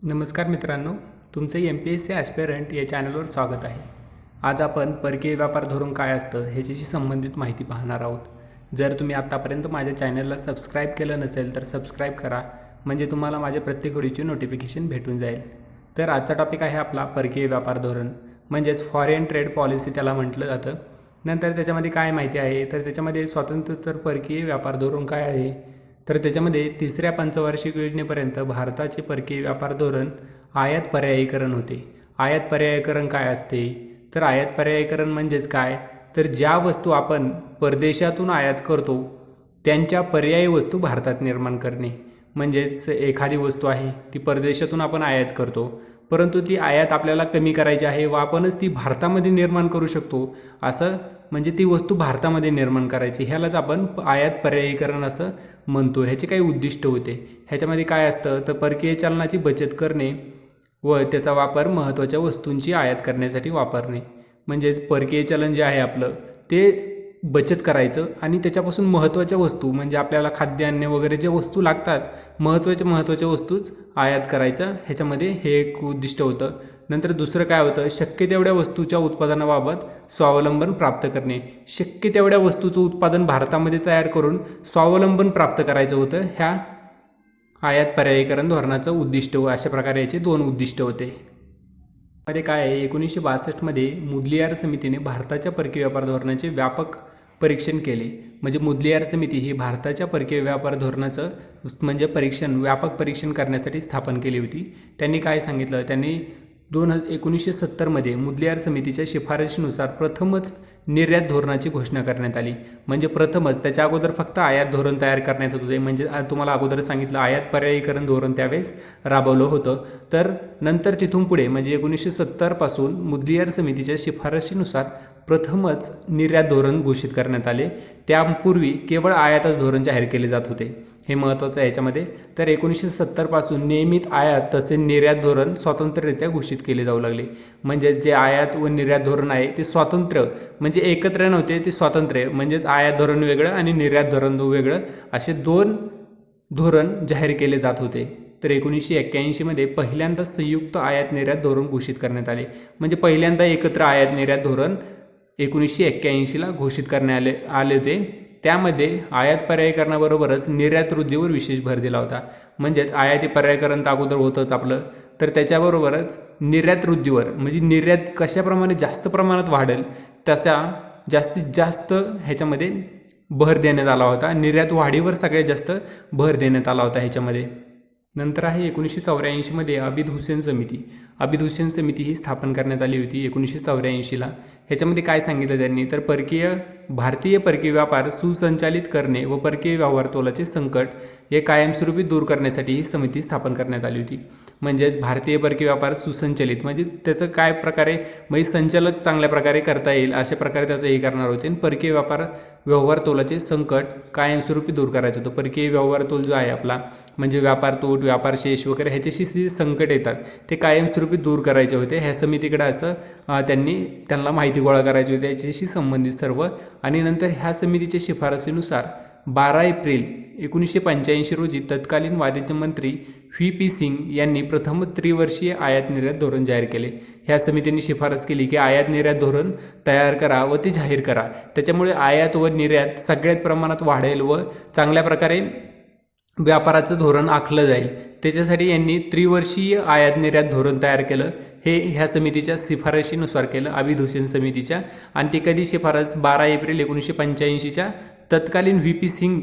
नमस्कार मित्रांनो, तुमचं MPSC ॲस्पिरंट या चॅनलवर स्वागत आहे. आज आपण परकीय व्यापार धोरण काय असतं ह्याच्याशी संबंधित माहिती पाहणार आहोत. जर तुम्ही आत्तापर्यंत माझ्या चॅनलला सबस्क्राईब केलं नसेल तर सबस्क्राईब करा, म्हणजे तुम्हाला माझ्या प्रत्येक व्हिडिओची नोटिफिकेशन भेटून जाईल. तर आजचा टॉपिक आहे आपला परकीय व्यापार धोरण, म्हणजेच फॉरेन ट्रेड पॉलिसी त्याला म्हटलं जातं. नंतर त्याच्यामध्ये काय माहिती आहे, तर त्याच्यामध्ये स्वातंत्र्योत्तर परकीय व्यापार धोरण काय आहे, तर त्याच्यामध्ये तिसऱ्या पंचवार्षिक योजनेपर्यंत भारताचे परकीय व्यापार धोरण आयात पर्यायीकरण होते. आयात पर्यायीकरण काय असते, तर आयात पर्यायीकरण म्हणजेच काय, तर ज्या वस्तू आपण परदेशातून आयात करतो त्यांच्या पर्यायी वस्तू भारतात निर्माण करणे. म्हणजेच एखादी वस्तू आहे ती परदेशातून आपण आयात करतो, परंतु ती आयात आपल्याला कमी करायची आहे व आपणच ती भारतामध्ये निर्माण करू शकतो, असं म्हणजे ती वस्तू भारतामध्ये निर्माण करायची, ह्यालाच आपण आयात पर्यायीकरण असं म्हणतो. ह्याचे काही उद्दिष्ट होते. ह्याच्यामध्ये काय असतं, तर परकीय चलनाची बचत करणे व त्याचा वापर महत्त्वाच्या वस्तूंची आयात करण्यासाठी वापरणे. म्हणजेच परकीय चलन जे आहे आपलं ते बचत करायचं आणि त्याच्यापासून महत्त्वाच्या वस्तू म्हणजे आपल्याला खाद्यान्न वगैरे जे वस्तू लागतात महत्त्वाच्या वस्तूच आयात करायचं, ह्याच्यामध्ये हे एक उद्दिष्ट होतं. नंतर दुसरं काय होतं, शक्य तेवढ्या वस्तूच्या उत्पादनाबाबत स्वावलंबन प्राप्त करणे. शक्य तेवढ्या वस्तूचं उत्पादन भारतामध्ये तयार करून स्वावलंबन प्राप्त करायचं होतं. ह्या आयात पर्यायीकरण धोरणाचं उद्दिष्ट व अशा प्रकारे याचे दोन उद्दिष्ट होते. मध्ये काय आहे, 1962मध्ये मुदलियार समितीने भारताच्या परकीय व्यापार धोरणाचे व्यापक परीक्षण केले. म्हणजे मुदलियार समिती ही भारताच्या परकीय व्यापार धोरणाचं म्हणजे व्यापक परीक्षण करण्यासाठी स्थापन केली होती. त्यांनी काय सांगितलं, त्यांनी 1970मध्ये मुदलियार समितीच्या शिफारशीनुसार प्रथमच निर्यात धोरणाची घोषणा करण्यात आली. म्हणजे प्रथमच, त्याच्या अगोदर फक्त आयात धोरण तयार करण्यात होते. म्हणजे तुम्हाला अगोदर सांगितलं आयात पर्यायीकरण धोरण त्यावेळेस राबवलं होतं. तर नंतर तिथून पुढे म्हणजे 1970पासून मुदलियार समितीच्या शिफारशीनुसार प्रथमच निर्यात धोरण घोषित करण्यात आले. त्यापूर्वी केवळ आयातच धोरण जाहीर केले जात होते. हे महत्त्वाचं आहे याच्यामध्ये. तर 1970पासून नियमित आयात तसे निर्यात धोरण स्वतंत्ररित्या घोषित केले जाऊ लागले. म्हणजे जे आयात व निर्यात धोरण आहे ते स्वतंत्र, म्हणजे एकत्र नव्हते, ते स्वतंत्र. म्हणजेच आयात धोरण वेगळं आणि निर्यात धोरण वेगळं, असे दोन धोरण जाहीर केले जात होते. तर 1981मध्ये पहिल्यांदा संयुक्त आयात निर्यात धोरण घोषित करण्यात आले. म्हणजे पहिल्यांदा एकत्र आयात निर्यात धोरण 1981ला घोषित करण्यात आले होते. त्यामध्ये आयात पर्यायीकरणाबरोबरच निर्यात वृद्धीवर विशेष भर दिला होता. म्हणजेच आयाती पर्यायीकरण तर अगोदर होतंच आपलं, तर त्याच्याबरोबरच निर्यात वृद्धीवर म्हणजे निर्यात कशाप्रमाणे जास्त प्रमाणात वाढेल त्याचा जास्तीत जास्त ह्याच्यामध्ये भर देण्यात आला होता. निर्यात वाढीवर सगळ्यात जास्त भर देण्यात आला होता ह्याच्यामध्ये. नंतर आहे 1984मध्ये आबिद हुसेन समिती ही स्थापन करण्यात आली होती 1984ला. ह्याच्यामध्ये काय सांगितलं त्यांनी, तर भारतीय परकीय व्यापार सुसंचालित करणे व परकीय व्यवहार तोलाचे संकट हे कायमस्वरूपी दूर करण्यासाठी ही समिती स्थापन करण्यात आली होती. म्हणजेच भारतीय परकीय व्यापार सुसंचलित म्हणजे त्याचं काय प्रकारे म्हणजे संचालक चांगल्या प्रकारे करता येईल अशा प्रकारे त्याचं हे करणार होते. आणि परकीय व्यवहार तोलाचे संकट कायमस्वरूपी दूर करायचं होतं. परकीय व्यवहार तोल जो आहे आपला म्हणजे व्यापार तूट, व्यापार शेष वगैरे ह्याच्याशी जे संकट येतात ते कायमस्वरूपी दूर करायचे होते. ह्या समितीकडे असं त्यांना माहिती गोळा करायची होती याच्याशी संबंधित सर्व. आणि नंतर ह्या समितीच्या शिफारसीनुसार 12 एप्रिल 1985 रोजी तत्कालीन वाणिज्य मंत्री व्ही.पी. सिंग यांनी प्रथमच त्रिवर्षीय आयात निर्यात धोरण जाहीर केले. ह्या समितीने शिफारस केली की आयात निर्यात धोरण तयार करा व ते जाहीर करा. त्याच्यामुळे आयात व निर्यात सगळ्यात प्रमाणात वाढेल व चांगल्या प्रकारे व्यापाराचं धोरण आखलं जाईल. त्याच्यासाठी यांनी त्रिवर्षीय आयात निर्यात धोरण तयार केलं. हे ह्या समितीच्या शिफारशीनुसार केलं, आबिद हुसेन समितीच्या. आणि ती कधी शिफारस 12 एप्रिल 1985च्या तत्कालीन व्ही.पी. सिंग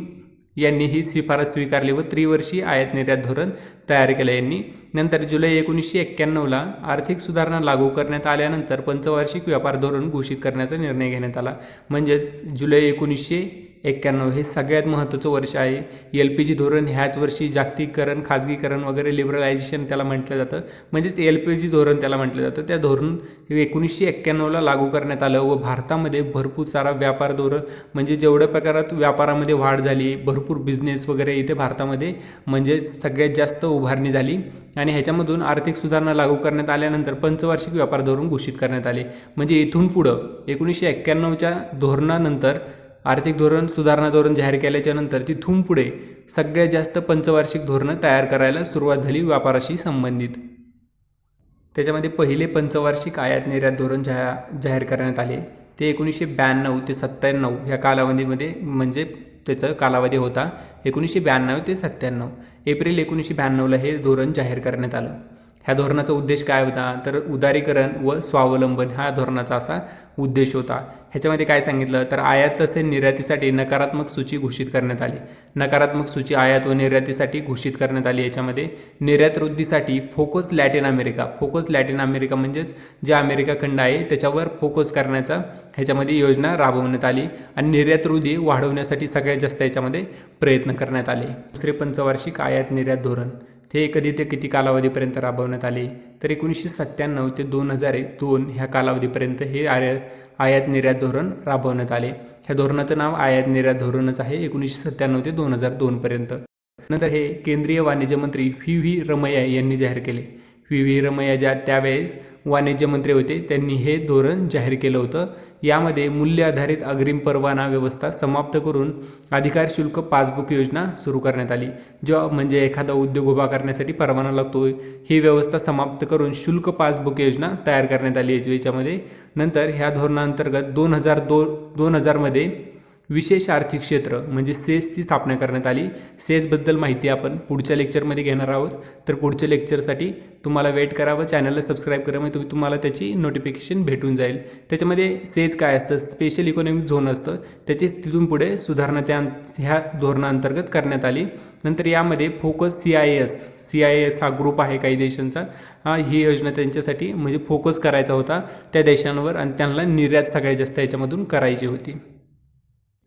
यांनी ही शिफारस स्वीकारली व त्रिवर्षीय आयात निर्यात धोरण तयार केलं यांनी. नंतर जुलै 1991ला आर्थिक सुधारणा लागू करण्यात आल्यानंतर पंचवार्षिक व्यापार धोरण घोषित करण्याचा निर्णय घेण्यात आला. म्हणजेच जुलै 1991 हे सगळ्यात महत्त्वाचं वर्ष आहे. LPG धोरण ह्याच वर्षी जागतिकीकरण, खाजगीकरण वगैरे लिबरलायझेशन त्याला म्हटलं जातं. म्हणजेच LPG धोरण त्याला म्हटलं जातं. त्या धोरण 1991ला लागू करण्यात आलं व भारतामध्ये भरपूर सारा व्यापार धोरण म्हणजे जेवढ्या प्रकारात व्यापारामध्ये वाढ झाली, भरपूर बिझनेस वगैरे इथे भारतामध्ये म्हणजे सगळ्यात जास्त उभारणी झाली. आणि ह्याच्यामधून आर्थिक सुधारणा लागू करण्यात आल्यानंतर पंचवार्षिक व्यापार धोरण घोषित करण्यात आले. म्हणजे इथून पुढं 1991च्या धोरणानंतर आर्थिक धोरण सुधारणा धोरण जाहीर केल्याच्या नंतर तिथून पुढे सगळ्यात जास्त पंचवार्षिक धोरणं तयार करायला सुरुवात झाली व्यापाराशी संबंधित. त्याच्यामध्ये पहिले पंचवार्षिक आयात निर्यात धोरण जाहीर करण्यात आले. ते 1992 ते 97 ह्या कालावधीमध्ये, म्हणजे त्याचा कालावधी होता 1992 ते 97. एप्रिल 1992ला हे धोरण जाहीर करण्यात आलं. ह्या धोरणाचा उद्देश काय होता, तर उदारीकरण व स्वावलंबन हा धोरणाचा असा उद्देश होता. ह्याच्यामध्ये काय सांगितलं, तर आयात तसेच निर्यातीसाठी नकारात्मक सूची घोषित करण्यात आली. नकारात्मक सूची आयात व निर्यातीसाठी घोषित करण्यात आली. याच्यामध्ये निर्यात वृद्धीसाठी फोकस लॅटिन अमेरिका म्हणजेच जे अमेरिका खंड आहे त्याच्यावर फोकस करण्याचा ह्याच्यामध्ये योजना राबवण्यात आली आणि निर्यात वृद्धी वाढवण्यासाठी सगळ्यात जास्त याच्यामध्ये प्रयत्न करण्यात आले. दुसरे पंचवार्षिक आयात निर्यात धोरण ते कधी ते किती कालावधीपर्यंत राबवण्यात आले, तर 1997 ते 2002 ह्या कालावधीपर्यंत हे आयात निर्यात धोरण राबवण्यात आले. ह्या धोरणाचं नाव आयात निर्यात धोरणच आहे 1997 ते 2002पर्यंत. नंतर हे केंद्रीय वाणिज्य मंत्री व्ही रमैया यांनी जाहीर केले. व्ही रमैया त्यावेळेस वाणिज्य मंत्री होते, त्यांनी हे धोरण जाहीर केलं होतं. यामध्ये मूल्य आधारित अग्रिम परवाना व्यवस्था समाप्त करून अधिकार शुल्क पासबुक योजना सुरू करण्यात आली. म्हणजे एखादा उद्योग उभा करण्यासाठी परवाना लागतो, ही व्यवस्था समाप्त करून शुल्क पासबुक योजना तयार करण्यात आली याच्यामध्ये. नंतर ह्या धोरणाअंतर्गत 2000मध्ये विशेष आर्थिक क्षेत्र म्हणजे सेसची स्थापना करण्यात आली. सेसबद्दल माहिती आपण पुढच्या लेक्चरमध्ये घेणार आहोत, तर पुढच्या लेक्चरसाठी तुम्हाला वेट करावं, चॅनलला सबस्क्राईब करा, म्हणजे तुम्हाला त्याची नोटिफिकेशन भेटून जाईल. त्याच्यामध्ये सेस काय असतं, स्पेशल इकॉनॉमिक झोन असतं, त्याची तिथून पुढे सुधारणा ह्या धोरणाअंतर्गत करण्यात आली. नंतर यामध्ये फोकस CIS हा ग्रुप आहे काही देशांचा, ही योजना त्यांच्यासाठी म्हणजे फोकस करायचा होता त्या देशांवर आणि त्यांना निर्यात सगळ्यात जास्त याच्यामधून करायची होती.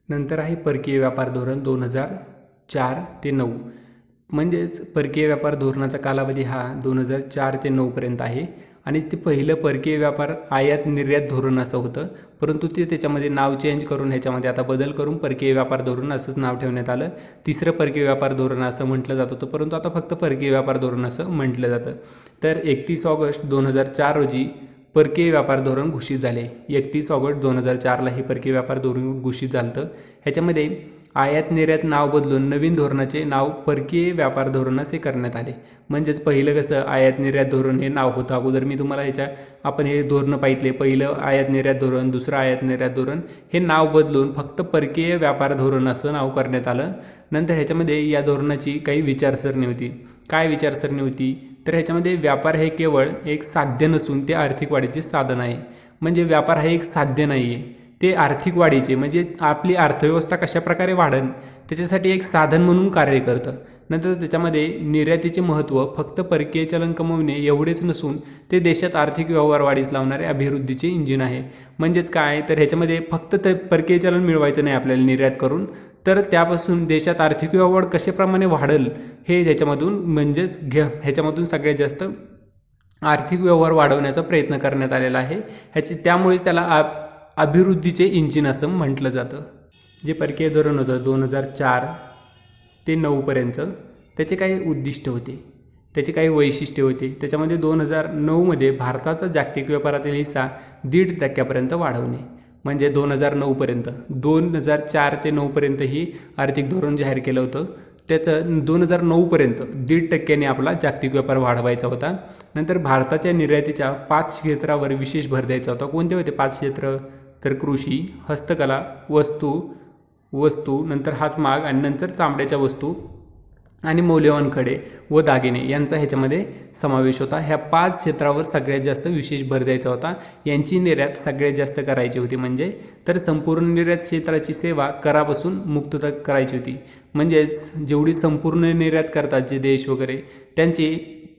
नंतर आहे परकीय व्यापार धोरण 2004 ते 9. म्हणजेच परकीय व्यापार धोरणाचा कालावधी हा 2004 ते 9पर्यंत आहे आणि ते पहिलं परकीय व्यापार आयात निर्यात धोरण असं होतं, परंतु ते त्याच्यामध्ये नाव चेंज करून ह्याच्यामध्ये आता बदल करून परकीय व्यापार धोरण असंच नाव ठेवण्यात आलं. तिसरं परकीय व्यापार धोरण असं म्हटलं जात होतं, परंतु आता फक्त परकीय व्यापार धोरण असं म्हटलं जातं. तर 31 ऑगस्ट 2004 रोजी परकीय व्यापार धोरण घोषित झाले. 31 ऑगस्ट 2004ला हे परकीय व्यापार धोरण घोषित झालं. ह्याच्यामध्ये आयात निर्यात नाव बदलून नवीन धोरणाचे नाव परकीय व्यापार धोरण असे करण्यात आले. म्हणजेच पहिलं कसं आयात निर्यात धोरण हे नाव होतं अगोदर, मी तुम्हाला आपण हे धोरणं पाहितले, पहिलं आयात निर्यात धोरण, दुसरं आयात निर्यात धोरण, हे नाव बदलून फक्त परकीय व्यापार धोरण असं नाव करण्यात आलं. नंतर ह्याच्यामध्ये या धोरणाची काही विचारसरणी होती. काय विचारसरणी होती, तर ह्याच्यामध्ये व्यापार हे केवळ एक साध्य नसून ते आर्थिक वाढीचे साधन आहे. म्हणजे व्यापार हे एक साध्य नाही आहे, ते आर्थिक वाढीचे म्हणजे आपली अर्थव्यवस्था कशाप्रकारे वाढेल त्याच्यासाठी एक साधन म्हणून कार्य करतं. नंतर त्याच्यामध्ये निर्यातीचे महत्त्व फक्त परकीय चलन कमवणे एवढेच नसून ते देशात आर्थिक व्यवहार वाढीस लावणारे अभिवृद्धीचे इंजिन आहे. म्हणजेच काय, तर ह्याच्यामध्ये फक्त ते परकीय चलन मिळवायचं नाही आपल्याला निर्यात करून, तर त्यापासून देशात आर्थिक व्यवहार कशाप्रमाणे वाढेल हे ह्याच्यामधून म्हणजेच ह्याच्यामधून सगळ्यात जास्त आर्थिक व्यवहार वाढवण्याचा प्रयत्न करण्यात आलेला आहे. त्यामुळेच त्याला अभिवृद्धीचे इंजिन असं म्हटलं जातं. जे परकीय धोरण होतं 2004 ते 9पर्यंत, त्याचे काही उद्दिष्ट होते, त्याचे काही वैशिष्ट्य होते. त्याच्यामध्ये 2009मध्ये भारताचा जागतिक व्यापारातील हिस्सा 1.5% वाढवणे. म्हणजे 2009पर्यंत 2004 ते 9पर्यंत ही आर्थिक धोरण जाहीर केलं होतं. त्याचं 2009पर्यंत 1.5% आपला जागतिक व्यापार वाढवायचा होता. नंतर भारताच्या निर्यातीच्या 5 क्षेत्रावर विशेष भर द्यायचा होता. कोणते होते 5 क्षेत्र, तर कृषी, हस्तकला, वस्तू नंतर हातमाग आणि नंतर चामड्याच्या वस्तू आणि मौल्यवान खडे व दागिने यांचा ह्याच्यामध्ये समावेश होता. ह्या 5 क्षेत्रावर सगळ्यात जास्त विशेष भर द्यायचा होता. यांची निर्यात सगळ्यात जास्त करायची होती. म्हणजे तर संपूर्ण निर्यात क्षेत्राची सेवा करापासून मुक्तता करायची होती. म्हणजेच जेवढी संपूर्ण निर्यात करतात जे देश वगैरे, त्यांची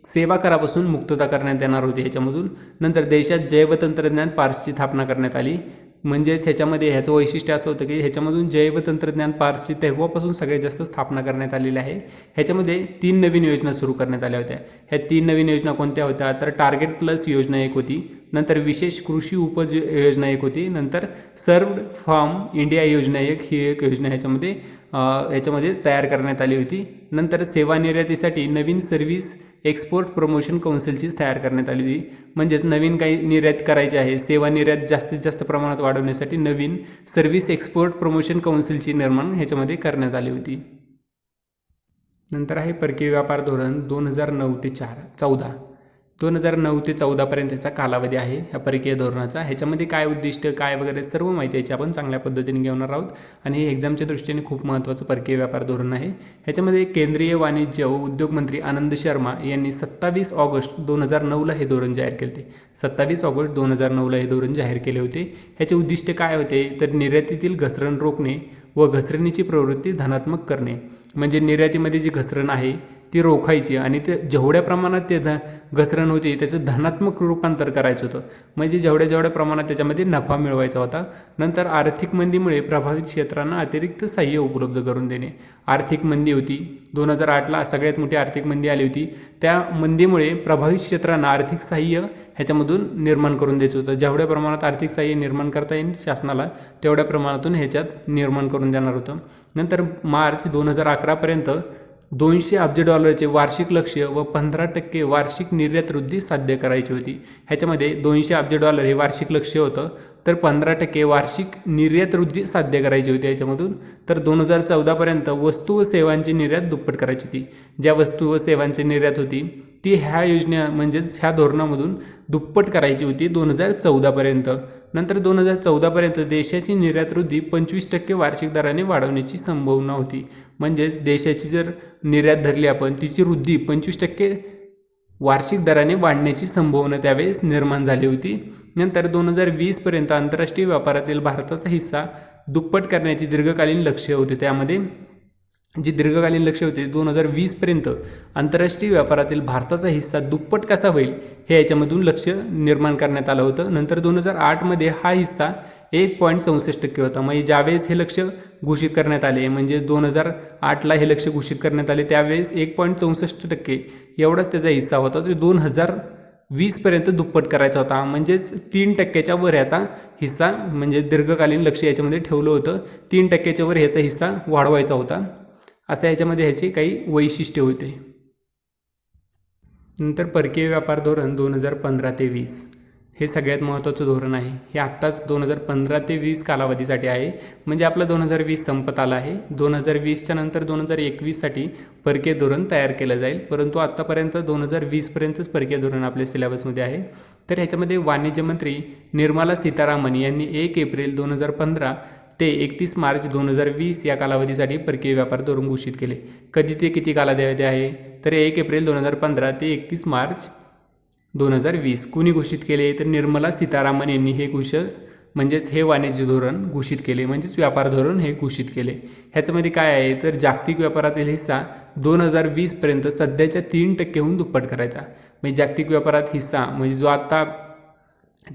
सेवा करापासून मुक्तता करण्यात येणार होती ह्याच्यामधून. नंतर देशात जैवतंत्रज्ञान पार्कची स्थापना करण्यात आली. म्हणजेच ह्याच्यामध्ये ह्याचं वैशिष्ट्य असं होतं की ह्याच्यामधून जैवतंत्रज्ञान पार्कची तेव्हापासून सगळ्यात जास्त स्थापना करण्यात आलेली आहे. ह्याच्यामध्ये 3 नवीन योजना सुरू करण्यात आल्या होत्या. ह्या 3 नवीन योजना कोणत्या होत्या, तर टार्गेट प्लस योजना एक होती, नंतर विशेष कृषी उपज योजना एक होती, नंतर सर्व्ड फार्म इंडिया योजना ही एक योजना ह्याच्यामध्ये तयार करण्यात आली होती. नंतर सेवा निर्यातीसाठी नवीन सर्व्हिस एक्सपोर्ट प्रमोशन काउन्सिलचीच तयार करण्यात आली होती. म्हणजेच नवीन काही निर्यात करायची आहे, सेवा निर्यात जास्तीत जास्त प्रमाणात वाढवण्यासाठी नवीन सर्व्हिस एक्सपोर्ट प्रमोशन काउन्सिलची निर्माण ह्याच्यामध्ये करण्यात आली होती. नंतर आहे परकीय व्यापार धोरण 2009 ते 14. 2009 ते 14पर्यंत याचा कालावधी आहे ह्या परकीय धोरणाचा. ह्याच्यामध्ये काय उद्दिष्ट काय वगैरे सर्व माहिती याची आपण चांगल्या पद्धतीने घेणार आहोत आणि हे एक्झामच्या दृष्टीने खूप महत्त्वाचं परकीय व्यापार धोरण आहे. ह्याच्यामध्ये केंद्रीय वाणिज्य व उद्योग मंत्री आनंद शर्मा यांनी 27 ऑगस्ट 2009ला हे धोरण जाहीर केले होते. 27 ऑगस्ट 2009ला हे धोरण जाहीर केले होते. ह्याचे उद्दिष्ट काय होते तर निर्यातीतील घसरण रोखणे व घसरणीची प्रवृत्ती धनात्मक करणे. म्हणजे निर्यातीमध्ये जी घसरण आहे ती रोखायची आणि ते जेवढ्या प्रमाणात ते घसरण होती त्याचं धनात्मक रूपांतर करायचं होतं. म्हणजे जेवढ्या प्रमाणात त्याच्यामध्ये नफा मिळवायचा होता. नंतर आर्थिक मंदीमुळे प्रभावित क्षेत्रांना अतिरिक्त सहाय्य उपलब्ध करून देणे. आर्थिक मंदी होती 2008ला, सगळ्यात मोठी आर्थिक मंदी आली होती. त्या मंदीमुळे प्रभावित क्षेत्रांना आर्थिक सहाय्य ह्याच्यामधून निर्माण करून द्यायचं होतं. जेवढ्या प्रमाणात आर्थिक सहाय्य निर्माण करता येईल शासनाला तेवढ्या प्रमाणातून ह्याच्यात निर्माण करून देणार होतं. नंतर मार्च 2011पर्यंत $200 अब्ज वार्षिक लक्ष्य व 15% वार्षिक निर्यात वृद्धी साध्य करायची होती. ह्याच्यामध्ये $200 अब्ज हे वार्षिक लक्ष्य होतं, तर 15% वार्षिक निर्यात वृद्धी साध्य करायची होती ह्याच्यामधून. तर 2014पर्यंत वस्तू व सेवांची निर्यात दुप्पट करायची होती. ज्या वस्तू व सेवांची निर्यात होती ती ह्या योजने म्हणजेच ह्या धोरणामधून दुप्पट करायची होती 2014पर्यंत. नंतर 2014पर्यंत देशाची निर्यात वृद्धी 25% वार्षिक दराने वाढवण्याची संभावना होती. म्हणजेच देशाची जर निर्यात धरली आपण तिची वृद्धी 25% वार्षिक दराने वाढण्याची संभावना त्यावेळेस निर्माण झाली होती. नंतर 2020पर्यंत आंतरराष्ट्रीय व्यापारातील भारताचा हिस्सा दुप्पट करण्याची दीर्घकालीन लक्ष्य होते. त्यामध्ये जी दीर्घकालीन लक्ष्य होते 2020पर्यंत आंतरराष्ट्रीय व्यापारातील भारताचा हिस्सा दुप्पट कसा होईल हे याच्यामधून लक्ष निर्माण करण्यात आलं होतं. नंतर 2008मध्ये हा हिस्सा 1.64% होता. म्हणजे ज्यावेळेस हे लक्ष घोषित करण्यात आले म्हणजे 2008ला हे लक्ष घोषित करण्यात आले त्यावेळेस 1.64% एवढाच त्याचा हिस्सा होता. तो 2020पर्यंत दुप्पट करायचा होता. म्हणजेच 3%च्या वर ह्याचा हिस्सा म्हणजे दीर्घकालीन लक्ष याच्यामध्ये ठेवलं होतं. 3%च्या वर ह्याचा हिस्सा वाढवायचा होता. असं याच्यामध्ये ह्याचे काही वैशिष्ट्य होते. नंतर परकीय व्यापार धोरण 2015 ते 20 हे सगळ्यात महत्त्वाचं धोरण आहे. हे आत्ताच 2015 ते 20 कालावधीसाठी आहे. म्हणजे आपलं 2020 संपत आलं आहे. 2020च्या नंतर 2021साठी परकीय धोरण तयार केलं जाईल. परंतु आत्तापर्यंत 2020पर्यंतच परकीय धोरण आपल्या सिलेबसमध्ये आहे. तर ह्याच्यामध्ये वाणिज्य मंत्री निर्मला सीतारामन यांनी 1 एप्रिल 2015 ते 31 मार्च 2020 या कालावधीसाठी परकीय व्यापार धोरण घोषित केले. कधी ते किती कालावधी आहे तर 1 एप्रिल 2015 ते 31 मार्च 2020. कुणी घोषित केले तर निर्मला सीतारामन यांनी हे म्हणजेच हे वाणिज्य धोरण घोषित केले म्हणजेच व्यापार धोरण हे घोषित केले. ह्याच्यामध्ये काय आहे तर जागतिक व्यापारातील हिस्सा 2020पर्यंत सध्याच्या 3%हून दुप्पट करायचा. म्हणजे जागतिक व्यापारात हिस्सा म्हणजे जो आता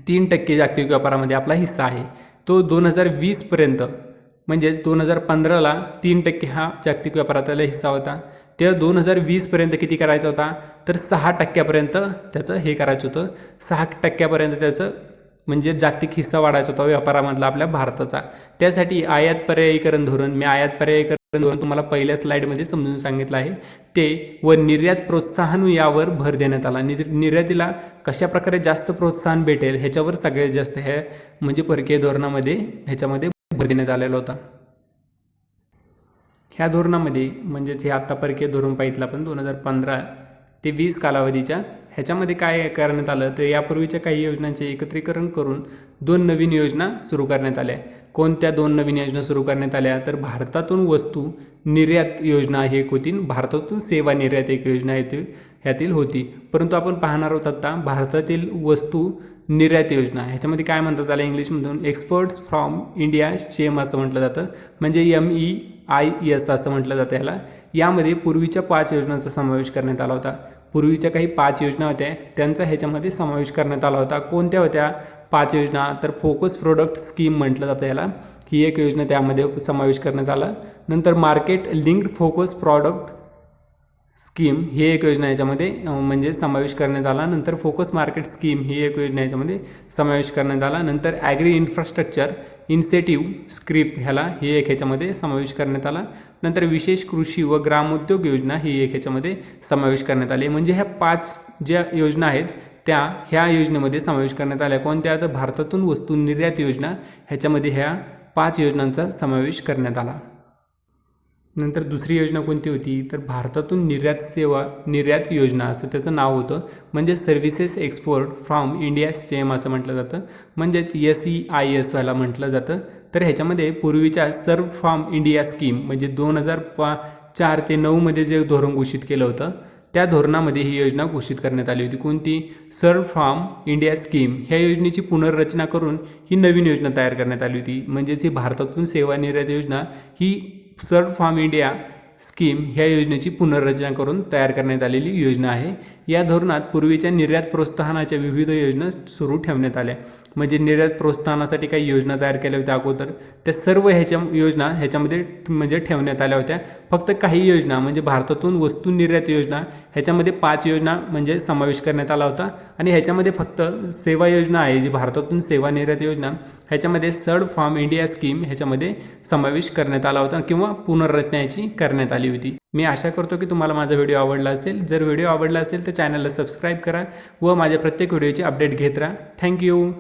3% जागतिक व्यापारामध्ये आपला हिस्सा आहे तो 2020पर्यंत म्हणजेच 2015ला 3% हा जागतिक व्यापारातला हिस्सा होता. ते 2020पर्यंत किती करायचं होता तर 6%पर्यंत त्याचं हे करायचं होतं. 6%पर्यंत त्याचं म्हणजे जागतिक हिस्सा वाढायचा होता व्यापारामधला आपल्या भारताचा. त्यासाठी आयात पर्यायीकरण धोरण मी आयात पर्यायीकरण धोरण तुम्हाला पहिल्या स्लाईडमध्ये समजून सांगितलं आहे ते व निर्यात प्रोत्साहन यावर भर देण्यात आला. निर्यातीला कशाप्रकारे जास्त प्रोत्साहन भेटेल ह्याच्यावर सगळ्यात जास्त हे म्हणजे परकीय धोरणामध्ये ह्याच्यामध्ये भर देण्यात आलेला होता. ह्या धोरणामध्ये म्हणजेच हे आत्ता परकीय धोरण पाहितलं आपण 2015 ते 20 कालावधीच्या ह्याच्यामध्ये काय करण्यात आलं तर यापूर्वीच्या काही योजनांचे एकत्रीकरण करून 2 नवीन योजना सुरू करण्यात आल्या. कोणत्या 2 नवीन योजना सुरू करण्यात आल्या तर भारतातून वस्तू निर्यात योजना ही एक होती, भारतातून सेवा निर्यात एक योजना ह्यातील होती. परंतु आपण पाहणार आहोत आता भारतातील वस्तू निर्यात योजना. ह्याच्यामध्ये काय म्हणतात आलं इंग्लिशमधून एक्सपोर्ट्स फ्रॉम इंडिया शेम असं म्हटलं जातं. म्हणजे MEIS असं म्हटलं जातं ह्याला. यामध्ये पूर्वीच्या 5 योजनांचा समावेश करण्यात आला होता. पूर्वीच्या काही 5 योजना होत्या त्यांचा ह्याच्यामध्ये समावेश करण्यात आला होता. कोणत्या होत्या 5 योजना तर फोकस प्रोडक्ट स्कीम म्हटलं जातं ह्याला. ही एक योजना त्यामध्ये समावेश करण्यात आला. नंतर market linked focus product scheme ही एक योजना याच्यामध्ये म्हणजे समावेश करण्यात आला. नंतर फोकस मार्केट स्कीम ही एक योजना याच्यामध्ये समावेश करण्यात आला. नंतर ॲग्री इन्फ्रास्ट्रक्चर इन्सेटिव्ह स्क्रिप ह्याला ही एक ह्याच्यामध्ये समावेश करण्यात आला. नंतर विशेष कृषी व ग्रामोद्योग योजना ही एक ह्याच्यामध्ये समावेश करण्यात आली. म्हणजे ह्या 5 ज्या योजना आहेत त्या ह्या योजनेमध्ये समावेश करण्यात आल्या. कोणत्या? तर भारतातून वस्तू निर्यात योजना ह्याच्यामध्ये ह्या 5 योजनांचा समावेश करण्यात आला. नंतर दुसरी योजना कोणती होती? तर भारतातून निर्यात योजना असं त्याचं नाव होतं. म्हणजे services export from India stem असं म्हटलं जातं. म्हणजेच SEIS व्हायला म्हटलं जातं. तर ह्याच्यामध्ये पूर्वीच्या सर्व फ्रॉम इंडिया स्कीम म्हणजे 2004 ते 9 जे धोरण घोषित केलं होतं त्या धोरणामध्ये ही योजना घोषित करण्यात आली होती. कोणती? सर्व फ्रॉम इंडिया स्कीम. ह्या योजनेची पुनर्रचना करून ही नवीन योजना तयार करण्यात आली होती. म्हणजेच ही भारतातून सेवा निर्यात योजना ही सर्व फ्रॉम इंडिया स्कीम ह्या योजनेची पुनर्रचना करून तयार करण्यात आलेली योजना आहे. या धोरणात पूर्वीच्या निर्यात प्रोत्साहनाच्या विविध योजना सुरू ठेवण्यात आल्या. म्हणजे निर्यात प्रोत्साहनासाठी काही योजना तयार केल्या होत्या अगोदर, त्या सर्व योजना ह्याच्यामध्ये म्हणजे ठेवण्यात आल्या होत्या. फक्त काही योजना म्हणजे भारतातून वस्तू निर्यात योजना ह्याच्यामध्ये 5 योजना म्हणजे समावेश करण्यात आला होता. आणि ह्याच्यामध्ये फक्त सेवा योजना आहे जी भारतातून सेवा निर्यात योजना ह्याच्यामध्ये सर्व फ्रॉम इंडिया स्कीम ह्याच्यामध्ये समावेश करण्यात आला होता किंवा पुनर्रचना याची करण्यात आली होती. मी आशा करतो की तुम्हाला माझा व्हिडिओ आवडला असेल. जर व्हिडिओ आवडला असेल तर चॅनलला सबस्क्राईब करा व माझ्या प्रत्येक व्हिडिओची अपडेट घेत राहा. थँक्यू.